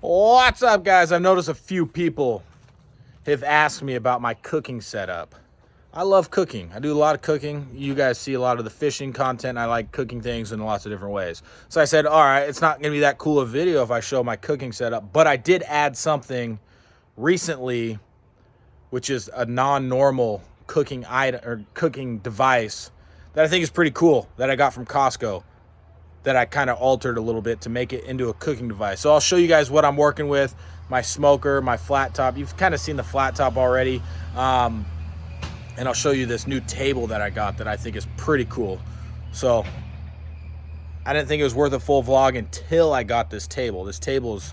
What's up, guys? I've noticed a few people have asked me about my cooking setup. I love cooking. I do a lot of cooking. You guys see a lot of the fishing content. I like cooking things in lots of different ways. So I said, all right, it's not going to be that cool a video if I show my cooking setup, but I did add something recently, which is a non-normal cooking item or cooking device that I think is pretty cool that I got from Costco, that I kind of altered a little bit to make it into a cooking device. So I'll show you guys what I'm working with, my smoker, my flat top. You've kind of seen the flat top already. And I'll show you this new table that I got that I think is pretty cool. So I didn't think it was worth a full vlog until I got this table. This table is,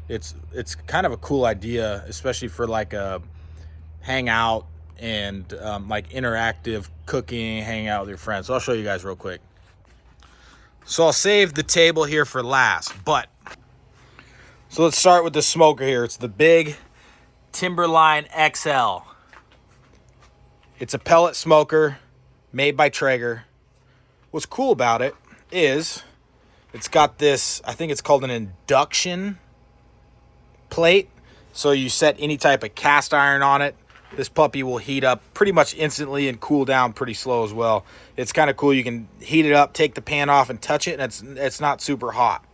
it's kind of a cool idea, especially for like a hangout and like interactive cooking, hang out with your friends. So I'll show you guys real quick. So I'll save the table here for last, so let's start with the smoker here. It's the big Timberline XL. It's a pellet smoker made by Traeger. What's cool about it is it's got this, I think it's called an induction plate. So you set any type of cast iron on it. This puppy will heat up pretty much instantly and cool down pretty slow as well. It's kind of cool. You can heat it up, take the pan off and touch it, and it's not super hot.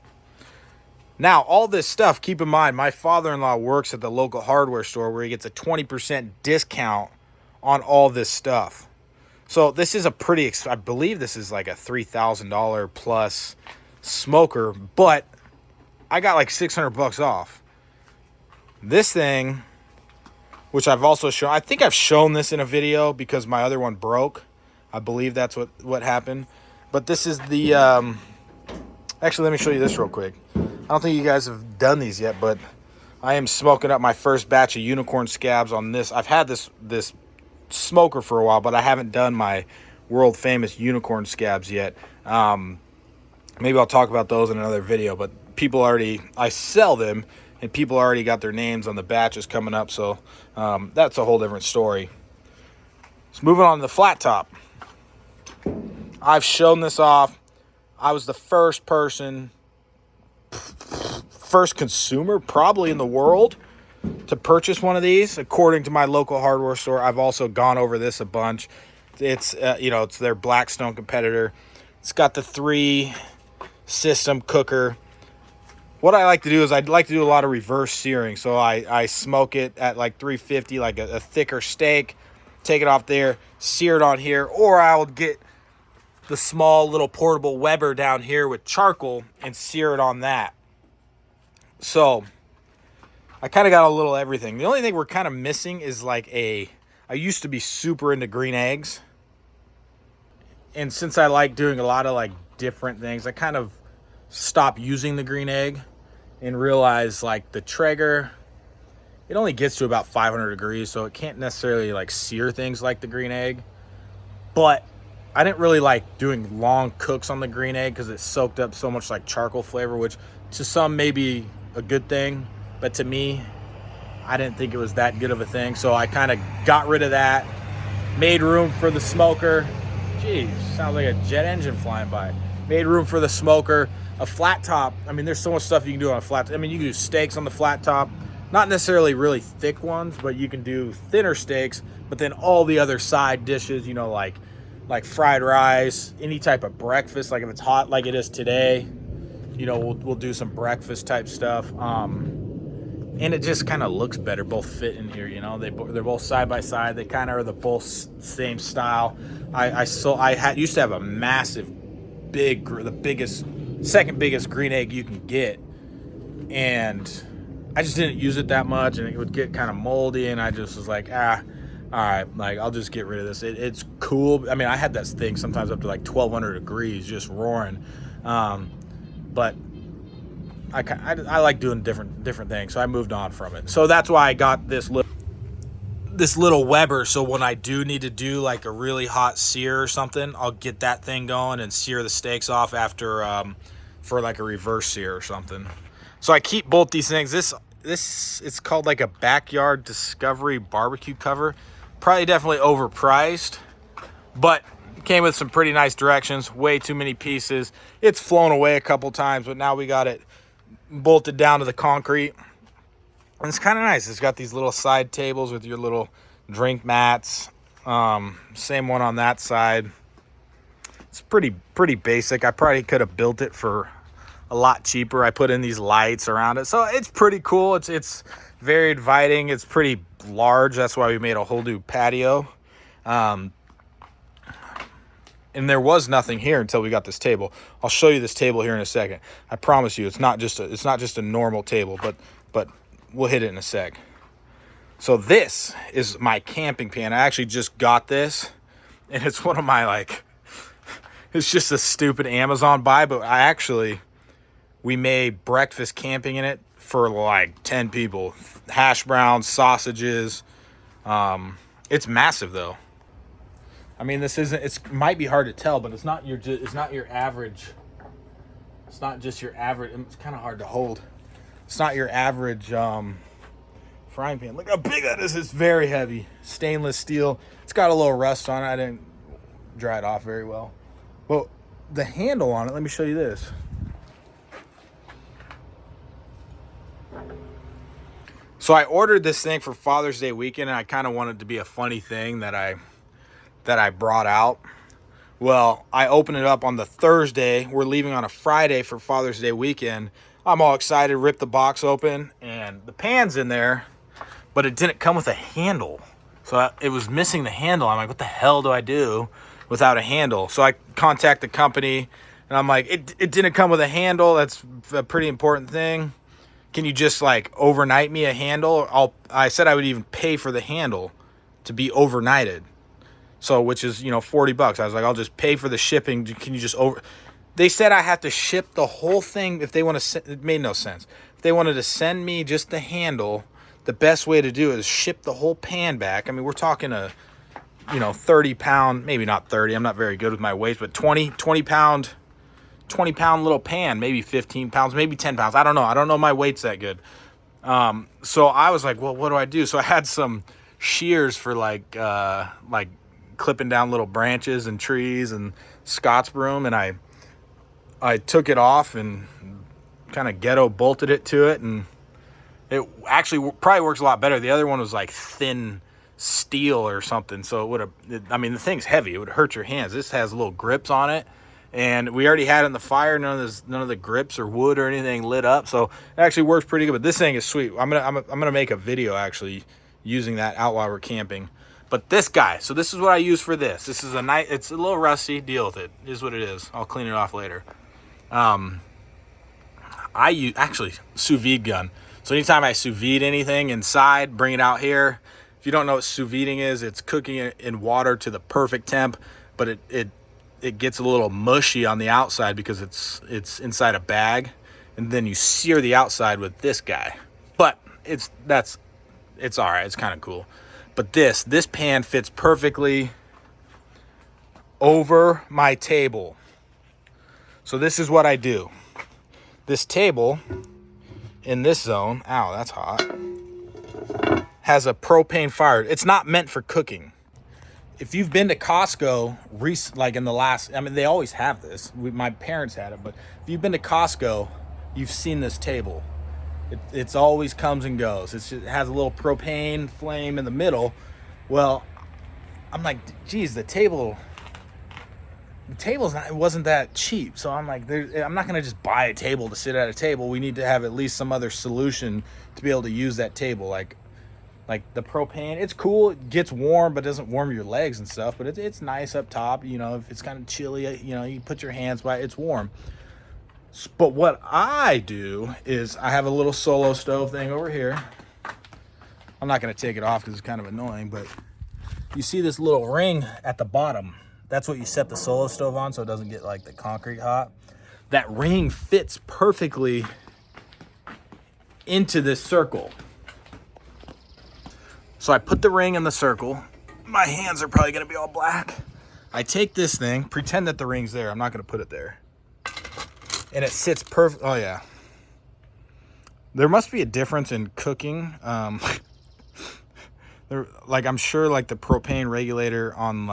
Now, all this stuff, keep in mind, my father-in-law works at the local hardware store where he gets a 20% discount on all this stuff. So this is a pretty, I believe this is like a $3,000 plus smoker, but I got like 600 bucks off. This thing, which I've also shown, I think I've shown this in a video because my other one broke. I believe that's what happened. But this is the, actually, let me show you this real quick. I don't think you guys have done these yet, but I am smoking up my first batch of unicorn scabs on this. I've had this smoker for a while, but I haven't done my world famous unicorn scabs yet. Maybe I'll talk about those in another video, but I sell them, and people already got their names on the batches coming up, so that's a whole different story. So moving on to the flat top. I've shown this off. I was the first consumer probably in the world to purchase one of these, according to my local hardware store. I've also gone over this a bunch. It's it's their Blackstone competitor. It's got the 3 system cooker. What I like to do is I'd like to do a lot of reverse searing. So I smoke it at like 350, like a thicker steak, take it off there, sear it on here, or I would get the small little portable Weber down here with charcoal and sear it on that. So I kind of got a little everything. The only thing we're kind of missing is like I used to be super into green eggs. And since I like doing a lot of like different things, I kind of stopped using the green egg and realized like the Traeger, it only gets to about 500 degrees. So it can't necessarily like sear things like the green egg. But I didn't really like doing long cooks on the green egg because it soaked up so much like charcoal flavor, which to some may be a good thing. But to me, I didn't think it was that good of a thing. So I kind of got rid of that, made room for the smoker. Jeez, sounds like a jet engine flying by. Made room for the smoker, a flat top. I mean, there's so much stuff you can do on a flat top. I mean, you can do steaks on the flat top. Not necessarily really thick ones, but you can do thinner steaks. But then all the other side dishes, like fried rice, any type of breakfast, like if it's hot like it is today, we'll do some breakfast type stuff. And it just kind of looks better. Both fit in here, they're both side by side. They kind of are the both same style. I used to have a massive, second biggest green egg you can get, and I just didn't use it that much, and it would get kind of moldy, and I just was like, all right, like I'll just get rid of this. It's cool. I mean, I had that thing sometimes up to like 1200 degrees, just roaring, but I like doing different things, so I moved on from it. So that's why I got this little Weber. So when I do need to do like a really hot sear or something, I'll get that thing going and sear the steaks off after for like a reverse sear or something. So I keep both these things. This it's called like a Backyard Discovery barbecue cover. Probably definitely overpriced, but came with some pretty nice directions. Way too many pieces. It's flown away a couple times, but now we got it bolted down to the concrete. And it's kind of nice. It's got these little side tables with your little drink mats. Same one on that side. It's pretty basic. I probably could have built it for a lot cheaper. I put in these lights around it. So it's pretty cool. It's very inviting. It's pretty large. That's why we made a whole new patio. And there was nothing here until we got this table. I'll show you this table here in a second. I promise you, it's not just a normal table, but we'll hit it in a sec. So this is my camping pan. I actually just got this, and it's one of my it's just a stupid Amazon buy, but we made breakfast camping in it for like 10 people. Hash browns, sausages. It's massive though. I mean, it might be hard to tell, but it's not your average. It's not just your average. It's kind of hard to hold. It's not your average frying pan. Look how big that is. It's very heavy. Stainless steel. It's got a little rust on it. I didn't dry it off very well. Well, the handle on it, let me show you this. So I ordered this thing for Father's Day weekend, and I kind of wanted it to be a funny thing that I brought out. Well, I opened it up on the Thursday. We're leaving on a Friday for Father's Day weekend. I'm all excited, ripped the box open, and the pan's in there, but it didn't come with a handle. So it was missing the handle. I'm like, what the hell do I do without a handle? So I contact the company, and I'm like, it didn't come with a handle. That's a pretty important thing. Can you just overnight me a handle? I said I would even pay for the handle to be overnighted. So, which is, $40. I was like, I'll just pay for the shipping. Can you just They said I have to ship the whole thing if they want to. It made no sense. If they wanted to send me just the handle, the best way to do it is ship the whole pan back. I mean, we're talking a, 30 pound, maybe not 30. I'm not very good with my weights, but 20 pound little pan, maybe 15 pounds, maybe 10 pounds. I don't know. I don't know my weights that good. So I was like, well, what do I do? So I had some shears for clipping down little branches and trees and Scott's broom. And I took it off and kind of ghetto bolted it to it. And it actually probably works a lot better. The other one was like thin steel or something. So it would have, the thing's heavy. It would hurt your hands. This has little grips on it. And we already had it in the fire. None of the grips or wood or anything lit up. So it actually works pretty good. But this thing is sweet. I'm gonna make a video actually using that out while we're camping. But this guy. So this is what I use for this. This is it's a little rusty. Deal with it. It is what it is. I'll clean it off later. I use actually sous vide gun. So anytime I sous vide anything inside, bring it out here. If you don't know what sous videing is, it's cooking it in water to the perfect temp, but it gets a little mushy on the outside because it's inside a bag, and then you sear the outside with this guy. But it's all right. It's kind of cool. But this pan fits perfectly over my table. So this is what I do. This table in this zone, ow, that's hot, has a propane fire. It's not meant for cooking. If you've been to Costco, in the last, they always have this. My parents had it, but if you've been to Costco, you've seen this table. It's always comes and goes. It has a little propane flame in the middle. Well, I'm like, geez, the table's not, it wasn't that cheap. So I'm like, I'm not gonna just buy a table to sit at a table. We need to have at least some other solution to be able to use that table. Like the propane, it's cool. It gets warm, but doesn't warm your legs and stuff. But it's nice up top. If it's kind of chilly, you put your hands by it. It's warm. But what I do is I have a little solo stove thing over here. I'm not gonna take it off because it's kind of annoying. But you see this little ring at the bottom. That's what you set the solo stove on so it doesn't get the concrete hot. That ring fits perfectly into this circle. So I put the ring in the circle. My hands are probably gonna be all black. I take this thing, pretend that the ring's there. I'm not gonna put it there. And it sits perfect. Oh yeah. There must be a difference in cooking. I'm sure the propane regulator on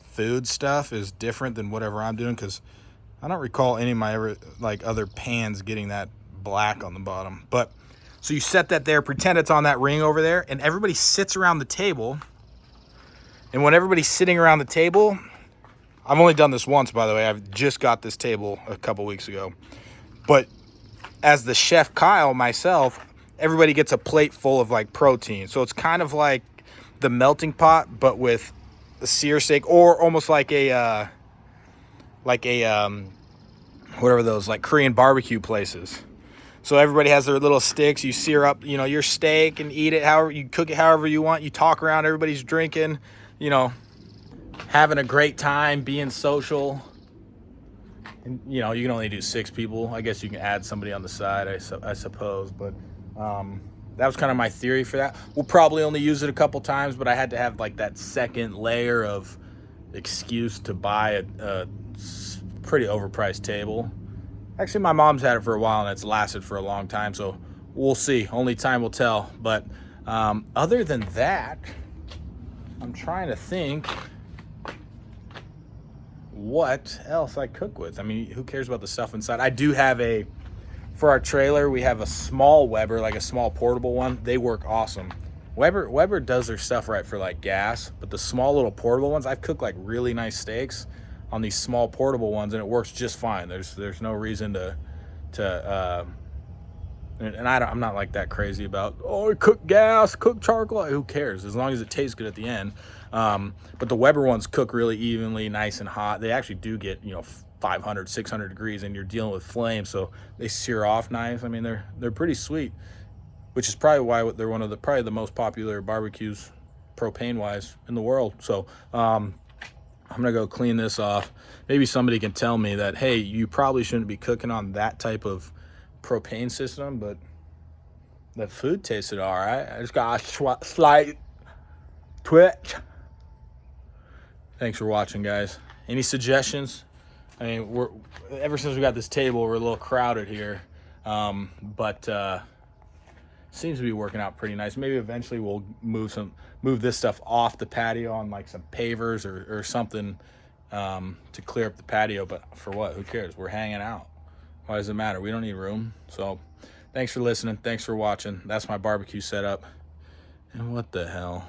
food stuff is different than whatever I'm doing, because I don't recall any of my other pans getting that black on the bottom. But so you set that there, pretend it's on that ring over there, and everybody sits around the table. And when everybody's sitting around the table, I've only done this once, by the way. I've just got this table a couple weeks ago. But as the chef Kyle, myself, everybody gets a plate full of like protein. So it's kind of like the melting pot, but with a sear steak, or almost like a whatever those like Korean barbecue places. So everybody has their little sticks. You sear up, you know, your steak and eat it however you cook it, however you want. You talk around, everybody's drinking, you know, having a great time, being social. And, you know, you can only do 6 people. I guess you can add somebody on the side, I suppose. But that was kind of my theory for that. We'll probably only use it a couple times, but I had to have like that second layer of excuse to buy a pretty overpriced table. Actually, my mom's had it for a while and it's lasted for a long time, so we'll see. Only time will tell. But other than that, I'm trying to think what else I cook with. I mean, who cares about the stuff inside? I do have for our trailer, we have a small Weber, like a small portable one. They work awesome. Weber does their stuff right for like gas, but the small little portable ones, I've cooked like really nice steaks on these small portable ones, and it works just fine. There's no reason I'm not like that crazy about, oh, cook gas, cook charcoal. Who cares? As long as it tastes good at the end. But the Weber ones cook really evenly, nice and hot. They actually do get, you know, 500, 600 degrees, and you're dealing with flame, so they sear off nice. I mean, they're pretty sweet, which is probably why they're one of the most popular barbecues, propane wise, in the world. So I'm gonna go clean this off. Maybe somebody can tell me that, hey, you probably shouldn't be cooking on that type of propane system, but the food tasted all right. I just got a slight twitch. Thanks for watching, guys. Any suggestions? I mean, ever since we got this table, we're a little crowded here, but seems to be working out pretty nice. Maybe eventually we'll move this stuff off the patio on like some pavers or something to clear up the patio. But for what? Who cares? We're hanging out. Why does it matter? We don't need room. So thanks for listening. Thanks for watching. That's my barbecue setup. And what the hell?